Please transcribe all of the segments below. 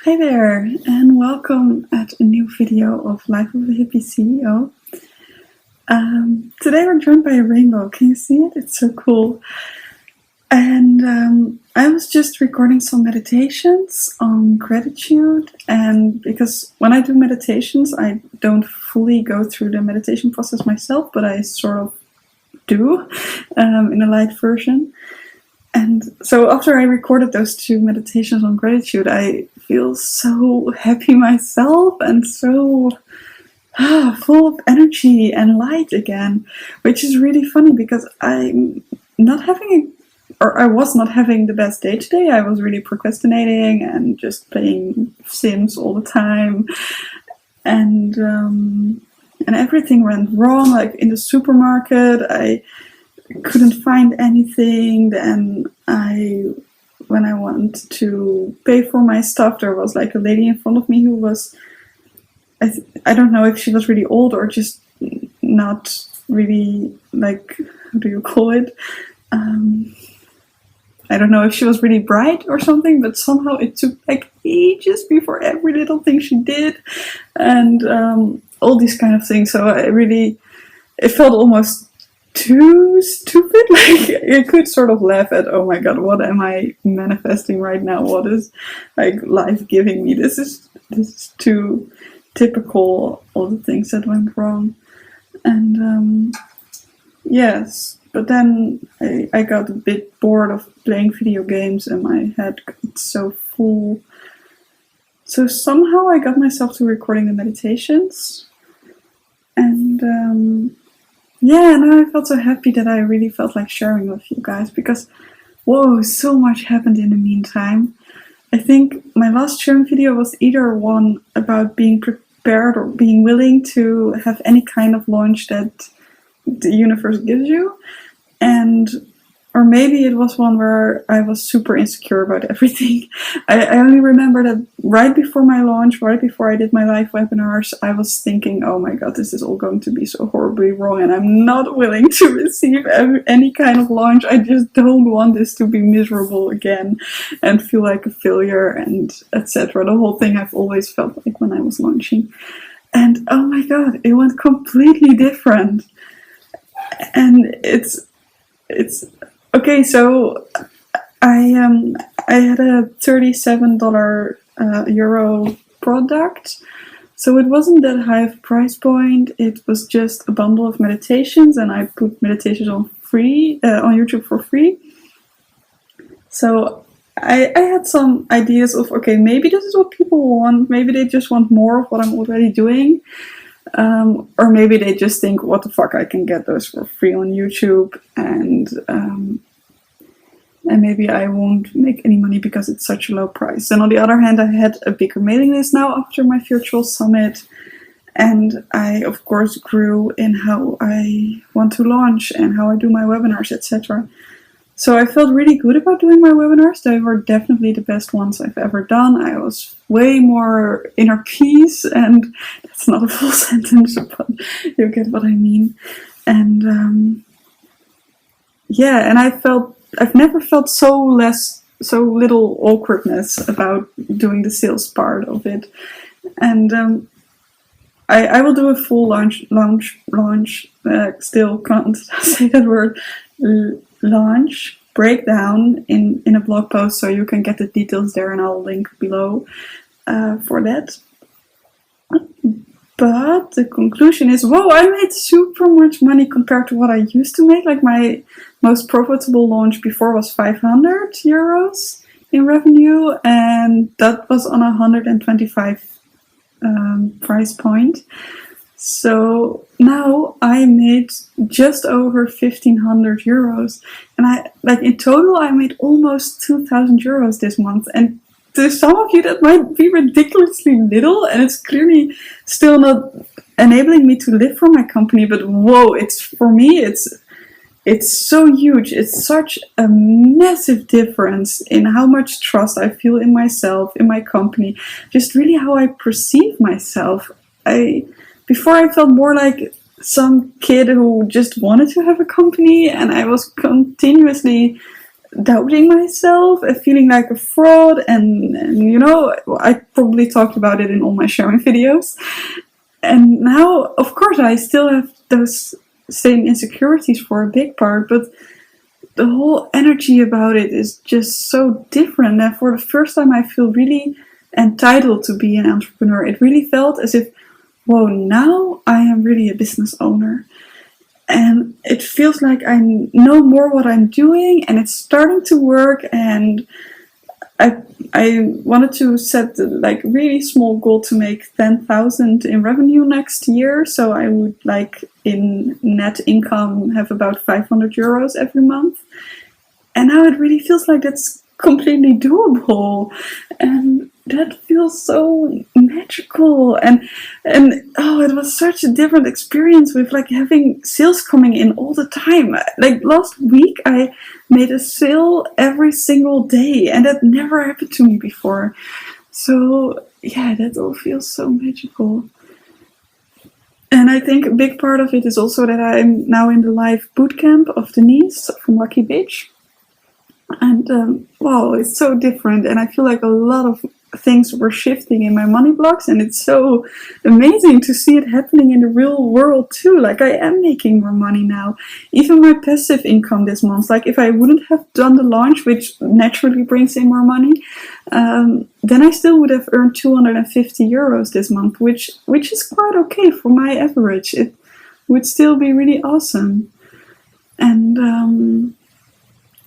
Hi there, and welcome at a new video of Life of a Hippie CEO. Today we're joined by a rainbow. Can you see it? It's so cool. And I was just recording some meditations on gratitude, and because when I do meditations, I don't fully go through the meditation process myself, but I sort of do in a light version. And so after I recorded those two meditations on gratitude, I feel so happy myself and so full of energy and light again, which is really funny because I'm not having I was not having the best day today. I was really procrastinating and just playing Sims all the time, and everything went wrong. Like in the supermarket, I couldn't find anything. Then when I wanted to pay for my stuff, there was like a lady in front of me who was, I don't know if she was really old or just not really, like, how do you call it? I don't know if she was really bright or something, but somehow it took like ages before every little thing she did, and all these kind of things. So it felt almost too stupid. Like I could sort of laugh at, oh my god, what am I manifesting right now? What is like life giving me? This is too typical, all the things that went wrong. And yes, but then I got a bit bored of playing video games and my head got so full. So somehow I got myself to recording the meditations, and yeah, and I felt so happy that I really felt like sharing with you guys because, whoa, so much happened in the meantime. I think my last sharing video was either one about being prepared or being willing to have any kind of launch that the universe gives you, or maybe it was one where I was super insecure about everything. I only remember that right before my launch, right before I did my live webinars, I was thinking, oh my god, this is all going to be so horribly wrong and I'm not willing to receive any kind of launch. I just don't want this to be miserable again and feel like a failure and etc. The whole thing I've always felt like when I was launching. And oh my god, it went completely different. And it's okay, so I had a $37 euro product, so it wasn't that high of a price point. It was just a bundle of meditations, and I put meditations on YouTube for free. So I had some ideas of, okay, maybe this is what people want. Maybe they just want more of what I'm already doing. Or maybe they just think, what the fuck, I can get those for free on YouTube, and maybe I won't make any money because it's such a low price. And on the other hand, I had a bigger mailing list now after my virtual summit, and I of course grew in how I want to launch and how I do my webinars, etc. So I felt really good about doing my webinars. They were definitely the best ones I've ever done. I was way more inner peace, and that's not a full sentence, but you get what I mean. And yeah, and I've never felt so little awkwardness about doing the sales part of it. And I will do a full launch. Still can't say that word. Launch breakdown in a blog post, so you can get the details there, and I'll link below for that. But the conclusion is, whoa, I made super much money compared to what I used to make. Like my most profitable launch before was 500 euros in revenue, and that was on 125 price point. So now I made just over 1,500 euros, and in total I made almost 2,000 euros this month. And to some of you that might be ridiculously little, and it's clearly still not enabling me to live from my company, but whoa, for me it's so huge. It's such a massive difference in how much trust I feel in myself, in my company, just really how I perceive myself. Before I felt more like some kid who just wanted to have a company, and I was continuously doubting myself and feeling like a fraud. And you know, I probably talked about it in all my sharing videos. And now, of course, I still have those same insecurities for a big part, but the whole energy about it is just so different. And for the first time, I feel really entitled to be an entrepreneur. It really felt as if, whoa, now I am really a business owner. And it feels like I know more what I'm doing, and it's starting to work. And I wanted to set like really small goal to make 10,000 in revenue next year. So I would like in net income have about 500 euros every month. And now it really feels like that's completely doable. And that feels so magical. And oh, it was such a different experience with like having sales coming in all the time. Like last week I made a sale every single day, and that never happened to me before. So yeah, that all feels so magical. And I think a big part of it is also that I'm now in the live bootcamp of Denise from Lucky Bitch. And wow, it's so different. And I feel like a lot of things were shifting in my money blocks, and it's so amazing to see it happening in the real world too. Like I am making more money now. Even my passive income this month, like if I wouldn't have done the launch, which naturally brings in more money, then I still would have earned 250 euros this month, which is quite okay for my average. It would still be really awesome. And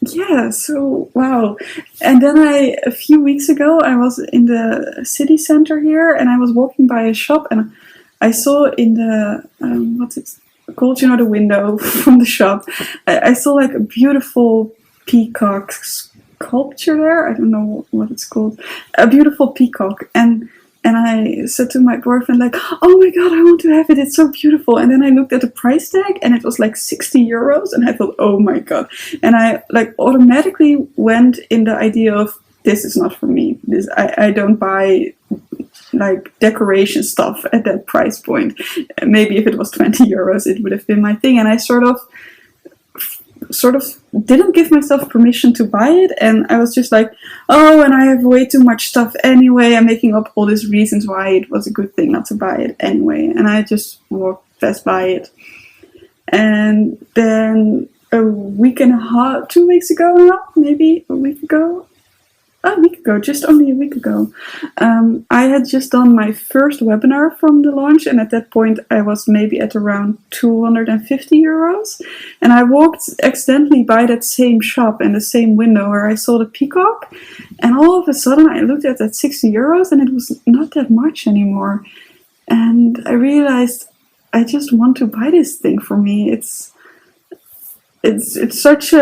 yeah, so wow. And then a few weeks ago, I was in the city center here, and I was walking by a shop, and I saw in the, what's it called, you know, the window from the shop, I saw like a beautiful peacock sculpture there. I don't know what it's called. A beautiful peacock. And I said to my boyfriend, like, oh my God, I want to have it. It's so beautiful. And then I looked at the price tag, and it was like 60 euros. And I thought, oh my God. And I like automatically went in the idea of, this is not for me. I don't buy like decoration stuff at that price point. Maybe if it was 20 euros, it would have been my thing. And I sort of didn't give myself permission to buy it, and I was just like, oh, and I have way too much stuff anyway. I'm making up all these reasons why it was a good thing not to buy it anyway, and I just walked fast by it. And then a week and a half, 2 weeks ago now, maybe a week ago, just only a week ago, I had just done my first webinar from the launch, and at that point I was maybe at around 250 euros. And I walked accidentally by that same shop and the same window where I saw the peacock, and all of a sudden I looked at that 60 euros and it was not that much anymore. And I realized I just want to buy this thing for me. It's such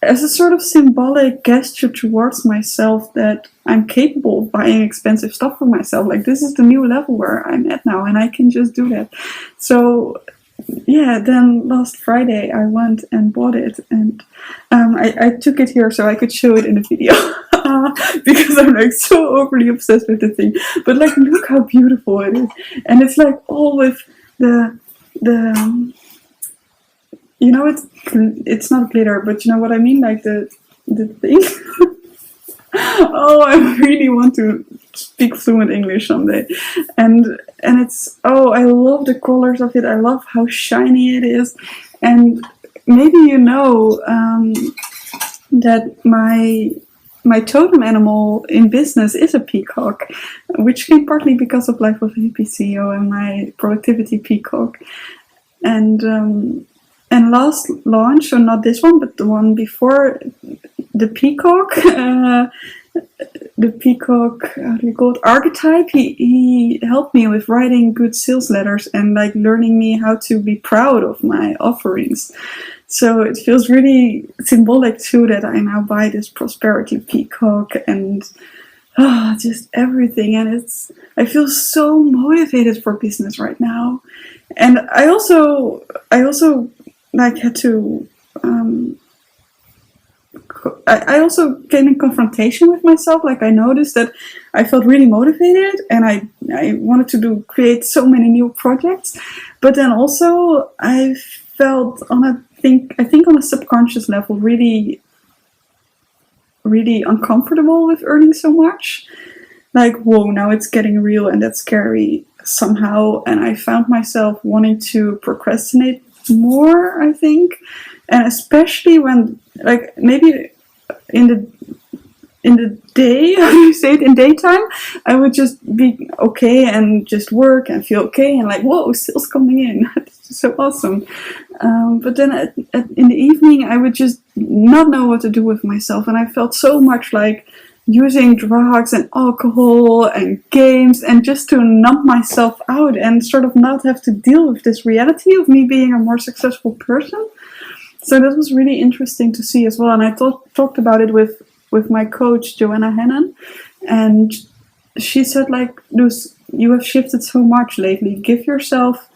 as a sort of symbolic gesture towards myself that I'm capable of buying expensive stuff for myself. Like, this is the new level where I'm at now, and I can just do that. So yeah, then last Friday I went and bought it, and I took it here so I could show it in a video. Because I'm like so overly obsessed with the thing. But like, look how beautiful it is. And it's like all with the you know, it's not glitter, but you know what I mean, like the thing. Oh, I really want to speak fluent English someday. And it's, oh, I love the colors of it. I love how shiny it is. And maybe you know that my totem animal in business is a peacock, which came partly because of Life of a Hippie CEO and my productivity peacock. And last launch, so not this one, but the one before, the peacock, how do you call it, archetype, he helped me with writing good sales letters and like learning me how to be proud of my offerings. So it feels really symbolic too that I now buy this prosperity peacock and just everything. And I feel so motivated for business right now. And I also like had to, I also came in confrontation with myself. Like, I noticed that I felt really motivated and I wanted to create so many new projects. But then also I felt I think on a subconscious level really uncomfortable with earning so much. Like, whoa, now it's getting real, and that's scary somehow. And I found myself wanting to procrastinate more, I think. And especially when, like, maybe in the day, how do you say it, in daytime, I would just be okay and just work and feel okay and like, whoa, sales coming in. It's so awesome. But then in the evening, I would just not know what to do with myself. And I felt so much like using drugs and alcohol and games and just to numb myself out and sort of not have to deal with this reality of me being a more successful person. So that was really interesting to see as well. And I talked about it with my coach, Joanna Hannon, and she said, like, Luz, you have shifted so much lately. Give yourself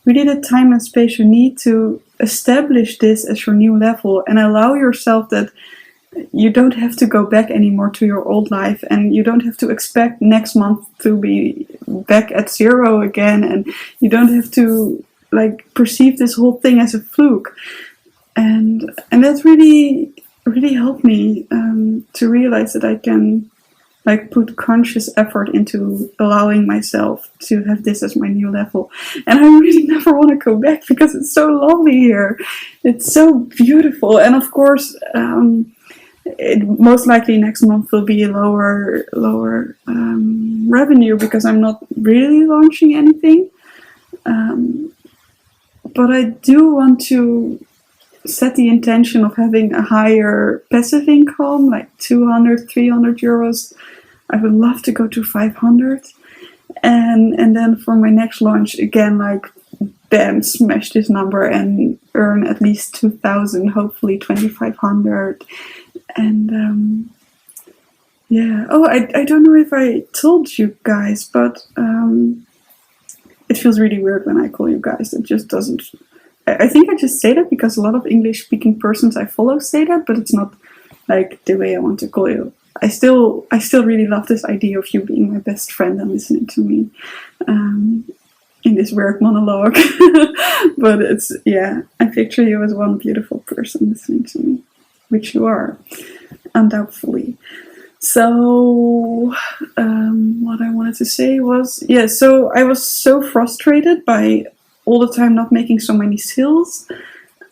really the time and space you need to establish this as your new level and allow yourself that you don't have to go back anymore to your old life, and you don't have to expect next month to be back at zero again, and you don't have to like perceive this whole thing as a fluke. And that's really helped me to realize that I can like put conscious effort into allowing myself to have this as my new level. And I really never want to go back because it's so lovely here. It's so beautiful. And of course, it most likely next month will be a lower revenue because I'm not really launching anything. But I do want to set the intention of having a higher passive income, like 200, 300 euros. I would love to go to 500. And then for my next launch, again, like, bam, smash this number and earn at least 2,000, hopefully 2,500. And yeah. Oh, I don't know if I told you guys, but it feels really weird when I call you guys. It just doesn't. I think I just say that because a lot of English-speaking persons I follow say that, but it's not like the way I want to call you. I still really love this idea of you being my best friend and listening to me in this weird monologue. But it's, yeah, I picture you as one beautiful person listening to me, which you are, undoubtedly. So what I wanted to say was, yeah, so I was so frustrated by all the time not making so many sales,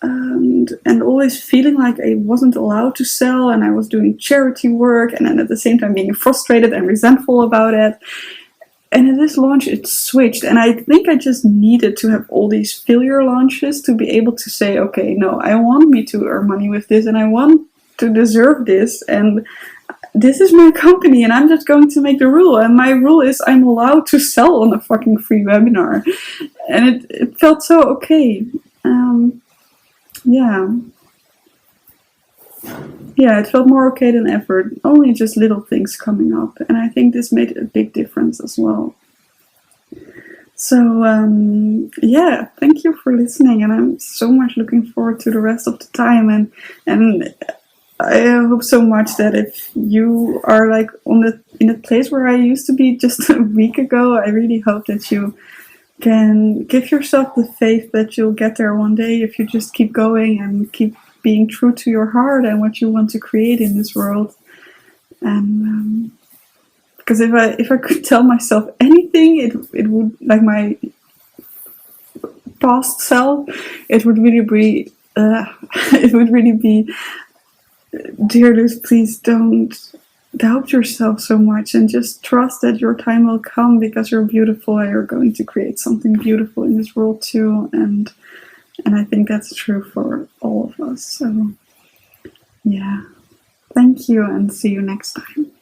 and always feeling like I wasn't allowed to sell, and I was doing charity work, and then at the same time being frustrated and resentful about it. And in this launch it switched, and I think I just needed to have all these failure launches to be able to say, okay, no, I want me to earn money with this, and I want to deserve this, and this is my company, and I'm just going to make the rule. And my rule is I'm allowed to sell on a fucking free webinar. And it felt so okay. Yeah, it felt more okay than ever. Only just little things coming up. And I think this made a big difference as well. So, yeah, thank you for listening. And I'm so much looking forward to the rest of the time. And I hope so much that if you are like in a place where I used to be just a week ago, I really hope that you can give yourself the faith that you'll get there one day if you just keep going and keep being true to your heart and what you want to create in this world. And because if I could tell myself anything, it would, like my past self, it would really be dear Luz, please don't doubt yourself so much and just trust that your time will come because you're beautiful and you're going to create something beautiful in this world too. And I think that's true for all of us. So yeah, thank you and see you next time.